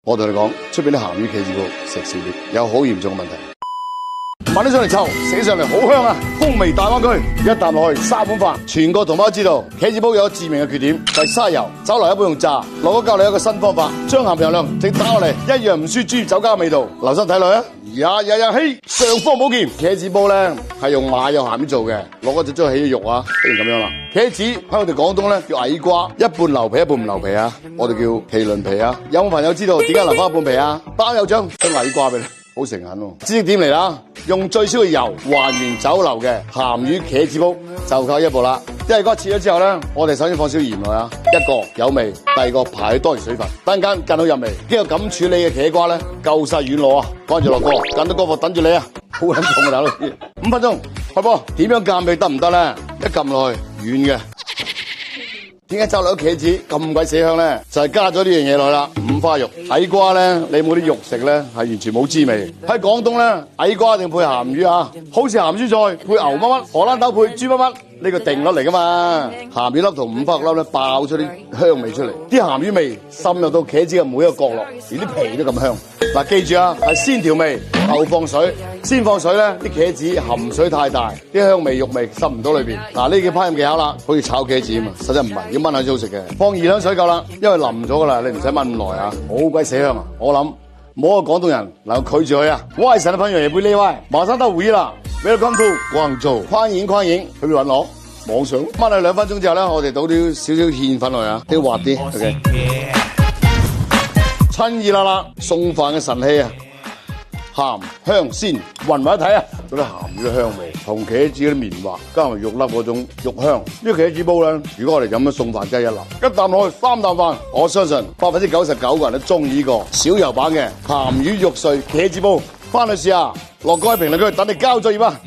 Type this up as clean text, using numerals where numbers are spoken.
我同你講，出邊啲鹹魚茄子煲食少啲，有好嚴重嘅問題。聞起上嚟臭，食上嚟好香啊！風味大灣區，一啖落去3碗飯。全國同胞都知道，茄子煲有個致命嘅缺點，就係嘥油。酒樓一般用炸，我教你一個新方法，將鹹油量直打落嚟，一樣唔輸豬酒家嘅味道。留心睇落啊！嘿，尚方寶劍，茄子煲咧係用馬有鹹魚做嘅，攞嗰隻將起咗肉啊，變成咁樣啦。茄子喺我哋廣東咧叫矮瓜，一半留皮一半唔留皮啊，我哋叫麒麟皮啊。有冇朋友知道點解留翻一半皮啊？包有獎將矮瓜俾你，好誠懇喎。知識點嚟啦，用最少嘅油還原酒樓嘅鹹魚茄子煲，就靠一步啦。啲矮瓜切咗之後咧，我哋首先放少鹽落啊，一個有味，第二個排多餘水分，等間近到入味。呢個咁處理嘅茄瓜咧，夠晒軟糯啊！趕住落鍋，近到鍋等住你啊！好撚重啊大佬，5分鐘開波。點樣鑑味得唔得咧？一撳落去軟嘅。點解酒樓茄子咁鬼死香咧？就係加咗呢樣嘢落去啦，五花肉。矮瓜咧，你冇啲肉食咧，係完全冇滋味。喺廣東咧，矮瓜一定配鹹魚啊，好似鹹豬菜配牛乜乜，荷蘭豆配豬乜乜，呢個定律嚟噶嘛。鹹魚粒同五花肉粒咧爆出啲香味出嚟，啲鹹魚味滲入到茄子嘅每一個角落，連啲皮都咁香。嗱，記住啊，係先調味後放水，先放水咧，啲茄子含水太大，啲香味肉味滲唔到裏邊。嗱，呢幾烹飪技巧啦，好似炒茄子啊嘛，實際唔係，要燜下先好食嘅。放2兩水夠啦，因為淋咗噶啦，你唔使燜咁耐啊，好鬼死香啊！我諗冇一個廣東人能夠拒絕佢啊！我係神的朋友也不例外，馬上到5月啦 ，Welcome to 廣州，歡迎去搵我網上燜去2分鐘之後咧，我哋倒啲少少芡粉落去啊，啲滑啲 ，OK。趁熱辣，送飯嘅神器啊！鹹香鮮混埋一體啊！嗰啲鹹魚嘅香味同茄子嗰啲綿滑，加埋肉粒嗰種肉香。呢個茄子煲咧，如果我哋咁樣送飯真係一流，一啖落去3啖飯，我相信99%嘅人都中意呢個小油版嘅鹹魚肉碎茄子煲。翻去試下，落個喺評論區等你交作業啊！